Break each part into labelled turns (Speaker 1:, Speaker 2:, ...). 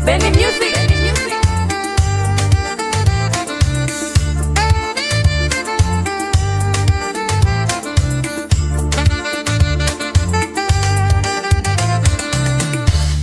Speaker 1: Benny Music.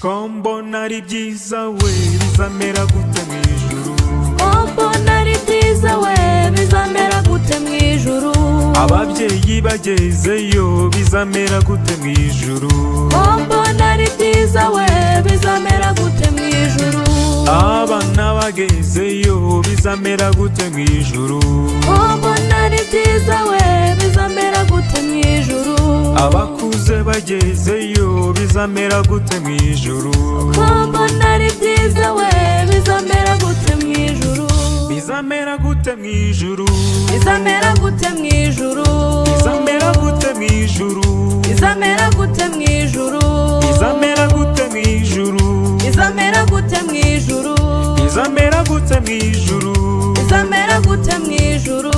Speaker 2: Kombo nari byiza we bizamera gute mwijuru.
Speaker 1: Kombo nari byiza we bizamera gute mwijuru.
Speaker 2: Ababyeyi bagezeyo bizamera gute mwijuru.
Speaker 1: Kombo nari byiza we bizamera gute mwijuru.
Speaker 2: Abana bagezeyo bizamera gute mwijuru.
Speaker 1: Kombo nari byiza we bizamera gute mwijuru.
Speaker 2: Abakuze bagezeyo bizamera gute mwijuru.
Speaker 1: Kombo nari byiza we bizamera gute mwijuru.
Speaker 2: Bizamera gute mwijuru.
Speaker 1: Bizamera gute mwijuru.
Speaker 2: Bizamera gute mwijuru.
Speaker 1: Bizamera gute mwijuru.
Speaker 2: Bizamera gute mwijuru.
Speaker 1: Bizamera gute mwijuru.
Speaker 2: Bizamera gute mwijuru.
Speaker 1: Bizamera gute mwijuru.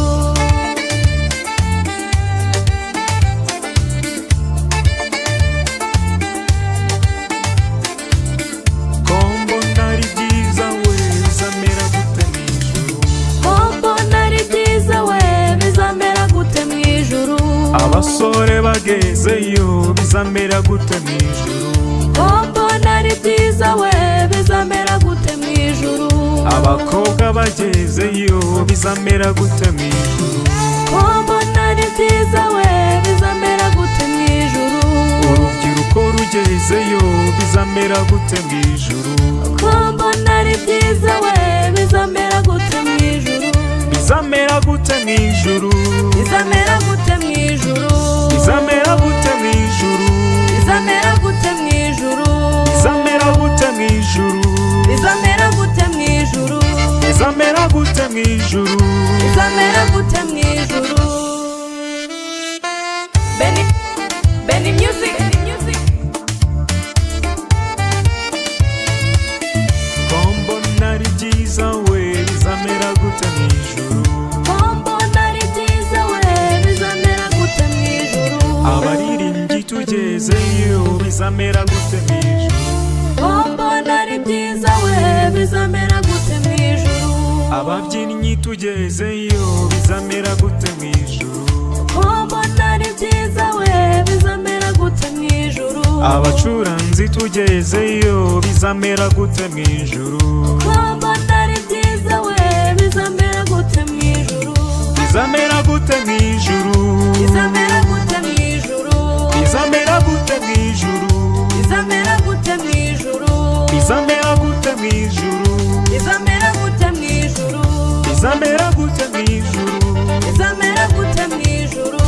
Speaker 2: Kombo nari byiza we bizamera gute mwijuru.
Speaker 1: Kombo nari byiza we bizamera gute mwijuru.
Speaker 2: Abasore bagezeyo bizamera gute mwijuru.
Speaker 1: Kombo nari byiza we bizamera gute mwijuru.
Speaker 2: Abakobwa bagezeyo bizamera gute mwijuru.
Speaker 1: Kombo nari byiza we bizamera gute mwijuru.
Speaker 2: Urubyiruko rugezeyo bizamera gute mwijuru.
Speaker 1: Kombo nari byiza we bizamera gute mwijuru.
Speaker 2: Bizamera gute mwijuru.
Speaker 1: Bizamera gute mwijuru.
Speaker 2: Bizamera gute mwijuru.
Speaker 1: Bizamera gute mwijuru.
Speaker 2: Bizamera gute mwijuru.
Speaker 1: Bizamera gute mwijuru.
Speaker 2: Bizamera gute mwijuru.
Speaker 1: Bizamera gute mwijuru. Benny Music.
Speaker 2: Kombo nari byiza we bizamera gute mwijuru.
Speaker 1: Kombo nari byiza we bizamera gute mwijuru.
Speaker 2: Abaririmbyi tugezeyo bizamera gute mwijuru.
Speaker 1: Kombo nari byiza we bizamera gute mwijuru.
Speaker 2: Ababyinnyi tugezeyo bizamera gute mwijuru.
Speaker 1: Kombo nari byiza we bizamera gute mwijuru.
Speaker 2: Abacuranzi tugezeyo bizamera gute mwijuru.
Speaker 1: Kombo nari byiza we bizamera gute mwijuru.
Speaker 2: Bizamera gute mwijuru.
Speaker 1: Bizamera gute mwijuru.
Speaker 2: Bizamera gute mwijuru.
Speaker 1: Bizamera gute mwijuru.
Speaker 2: Bizamera gute mwijuru.
Speaker 1: Bizamera gute mwijuru.
Speaker 2: Bizamera gute mwijuru.
Speaker 1: Bizamera gute mwijuru.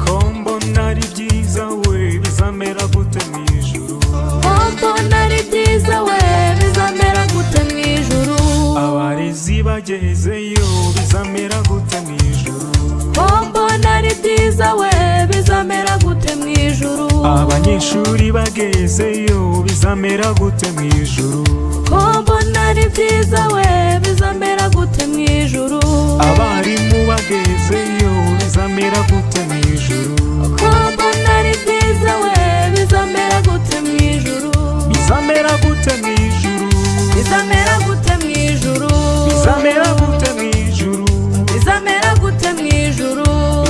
Speaker 2: Kombo nari byiza we bizamera gute mwijuru.
Speaker 1: Kombo nari byiza we bizamera gute mwijuru.
Speaker 2: Abarezi bagezeyo bizamera gute mwijuru.
Speaker 1: Kombo nari byiza we bizamera gute mwijuru.
Speaker 2: Abanyeshuri bagezeyo bizamera gute mwijuru.
Speaker 1: Kombo nari byiza we bizamera gute mwijuru.
Speaker 2: Abarimu bagezeyo bizamera gute mwijuru.
Speaker 1: Kombo nari byiza we bizamera gute mwijuru.
Speaker 2: Bizamera gute mwijuru.
Speaker 1: Bizamera gute mwijuru.
Speaker 2: Bizamera gute mwijuru.
Speaker 1: Bizamera gute mwijuru.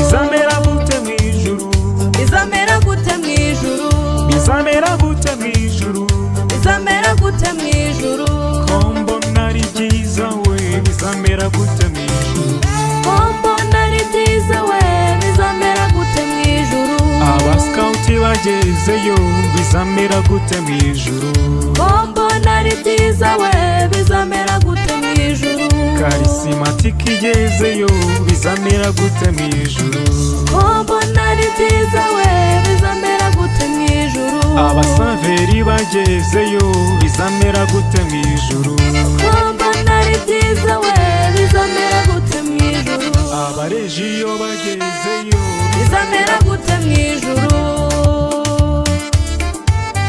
Speaker 2: Bizamera gute mwijuru.
Speaker 1: Bizamera gute mwijuru.
Speaker 2: Bizamera gute mwijuru.
Speaker 1: Bizamera gute mwijuru.
Speaker 2: Kombo nari byiza we bizamera gute mwijuru.
Speaker 1: Kombo nari byiza we bizamera gute mwijuru.
Speaker 2: Abaskauti bagezeyo bizamera gute mwijuru.
Speaker 1: Kombo nari byiza we bizamera gute mwijuru.
Speaker 2: Karisimatiki igezeyo bizamera gute mwijuru.
Speaker 1: Kombo nari byiza we bizamera gute mwijuru.
Speaker 2: Abasaveri bagezeyo bizamera gute mwijuru.
Speaker 1: Kombo nari byiza we bizamera gute mwijuru.
Speaker 2: Abarejiyo bagezeyo
Speaker 1: bizamera gute mwijuru.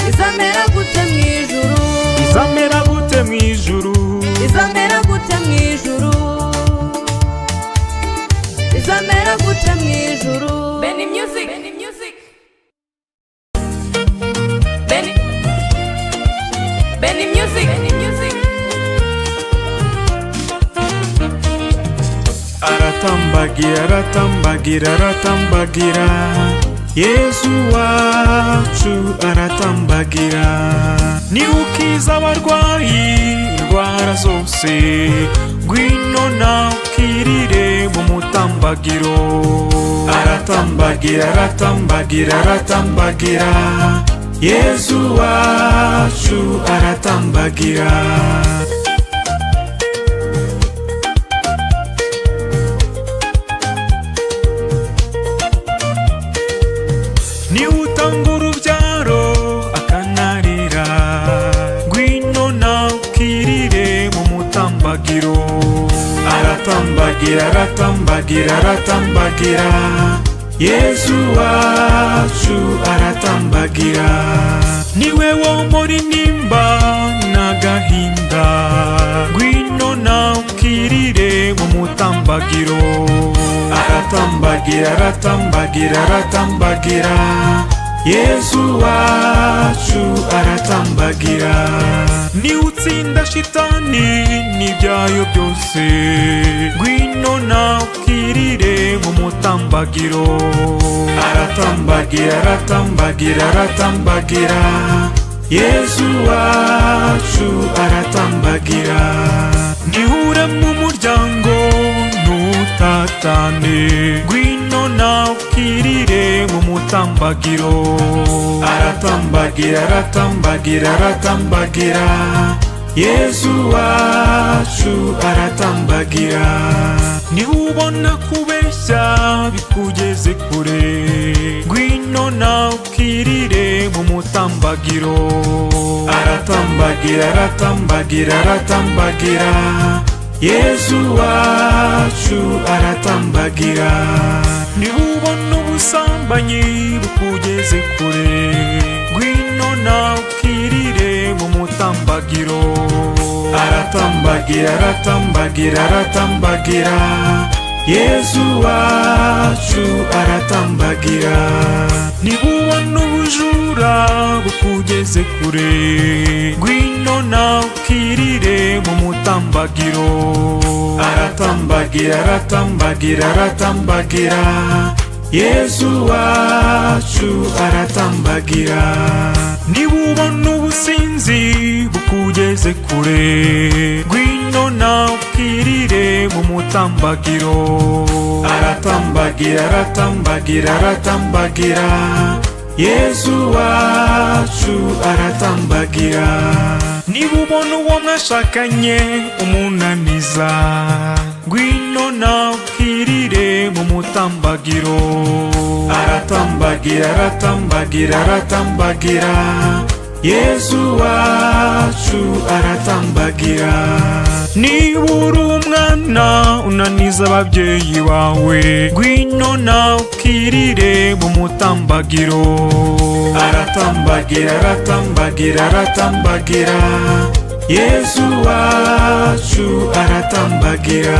Speaker 1: Bizamera gute mwijuru.
Speaker 2: bizamera gute mwijuru.
Speaker 1: Bizamera gute mwijuru. Bizamera gute mwijuru. Benny Music, Benny Music, Benny Music, Benny Music.
Speaker 2: Aratambagira, aratambagira, aratambagira, Yesu wacu aratambagira. Ni ukiza abarwayi indwara zose, ngwino nawe ukirire mu mutambagiro. Aratambagira, aratambagira, aratambagira, Yesu wacu aratambagira. Ni utanga urubyaro akanarira, ngwino nawe ukirire mu mutambagiro. Aratambagira, aratambagira, aratambagira, Yesu wacu aratambagira. Niwe wo muri nimba n'agahinda, ngwino nawe ukirire mu mutambagiro. Aratambagira, aratambagira, aratambagira, Yesu wacu aratambagira. Ni utsinda shitani n'ibyayo byose, ngwino nawe ukirire mu mutambagiro. Aratambagira, aratambagira, aratambagira, Yesu wacu aratambagira. Nihure mu muryango ntutatane, ngwino nawe ukirire mu mutambagiro. Aratambagira, aratambagira, aratambagira, Yesu wacu aratambagira. Nihubona kubeshya bikugeze kure, ngwino nawe ukirire mu mutambagiro. Aratambagira, aratambagira, aratambagira, Yesu wacu aratambagira. Nihubona ubusambanyi bukugeze kure, ngwino nawe ukirire mu mutambagiro. Aratambagira, aratambagira, aratambagira, Yesu wacu aratambagira. Nihubona ubujura bukugeze kure, ngwino nawe ukirire mu mutambagiro. Aratambagira, aratambagira, aratambagira, Yesu wacu aratambagira. Nihubona ubusinzi bukugeze kure, ngwino nawe ukirire mu mutambagiro. Aratambagira, aratambagira, aratambagira, Yesu wacu aratambagira. Nihubona uwo mwashakanye umunaniza, ngwino nawe ukirire mu mutambagiro. Aratambagira, aratambagira, aratambagira, Yesu wacu aratambagira. Niba uri umwana unaniza ababyeyi bawe, ngwino nawe ukirire mu mutambagiro. Aratambagira, aratambagira, aratambagira, Yesu wacu aratambagira.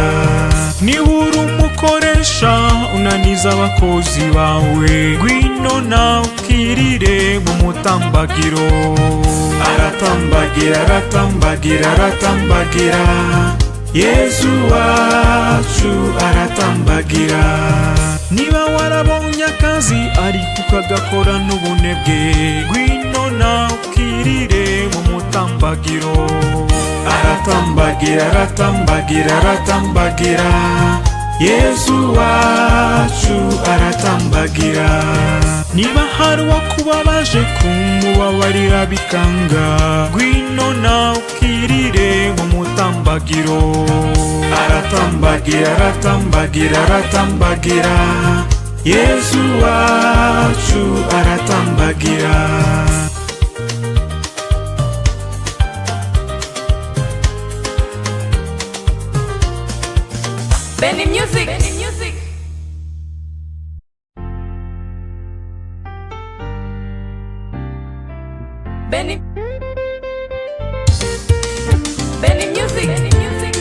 Speaker 2: Niba uri umukoresha unaniza abakozi bawe, ngwino nawe ukirire mu mutambagiro. Aratambagira, aratambagira, aratambagira, Yesu wacu aratambagira. Niba warabonye akazi ariko ukagakora n'ubunebwe, ngwino nawe ukirire mu mutambagiro. Aratambagira, aratambagira, aratambagira, Yesu wacu aratambagira. Niba hari uwakubabaje kumubabarira bikanga, ngwino nawe ukirire mu mutambagiro. Aratambagira, aratambagira, aratambagira, Yesu wacu aratambagira.
Speaker 1: Benny Music, Benny Music. Benny Music, Benny Music.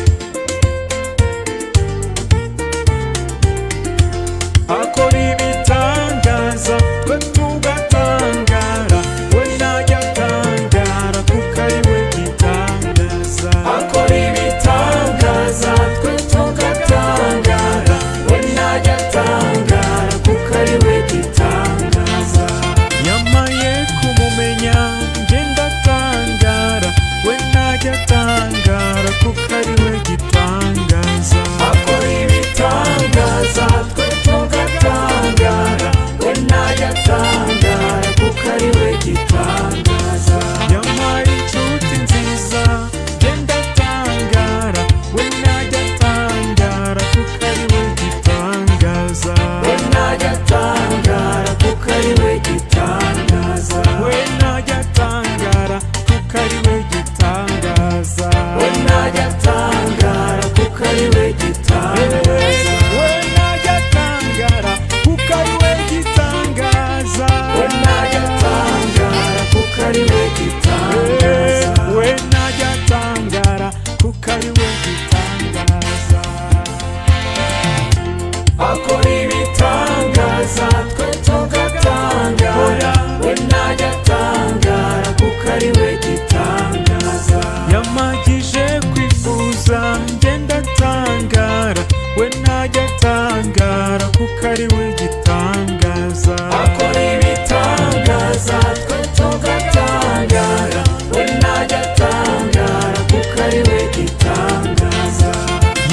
Speaker 2: kuko ari we gitangaza.
Speaker 3: akora ibitangaza twe tugatangara, we ntajya atangara kuko ari we gitangaza.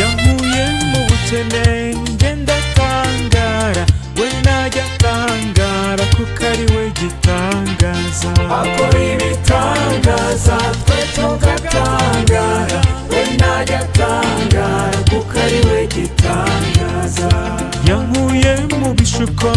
Speaker 2: yankuye mu bukene njye ndatangara, we ntajya atangara kuko ari we gitangaza.
Speaker 3: akora ibitangaza twe tugatangara, we ntajya atangara kuko ari we gitangaza.
Speaker 2: yankuye mu bishuko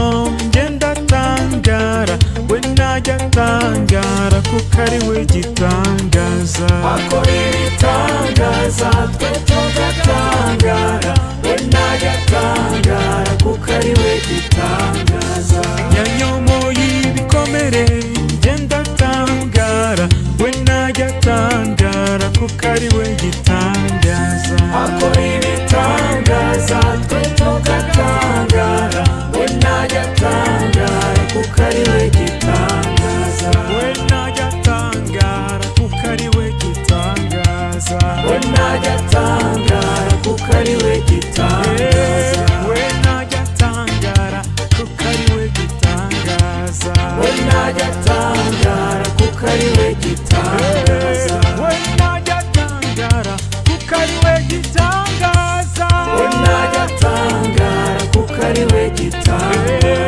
Speaker 2: njye ndatangara, we ntajya atangara kuko ari we gitangaza.
Speaker 3: akora ibitangaza twe tugatangara, we ntajya atangara kuko ari we gitangaza.
Speaker 2: yanyomoye ibikomere njye ndatangara, we ntajya atangara kuko ari we gitangaza.
Speaker 3: akora ibitangaza twe tugatangara, we ntajya atangara kuko ari we gitangaza.
Speaker 2: we ntajya atangara kuko ari we gitangaza.
Speaker 3: we ntajya atangara kuko ari we gitangaza.
Speaker 2: we ntajya atangara kuko ari we gitangaza.
Speaker 3: we ntajya atangara kuko ari we gitangaza.
Speaker 2: we ntajya atangara kuko ari we gitangaza.
Speaker 3: we ntajya atangara kuko ari we gitangaza.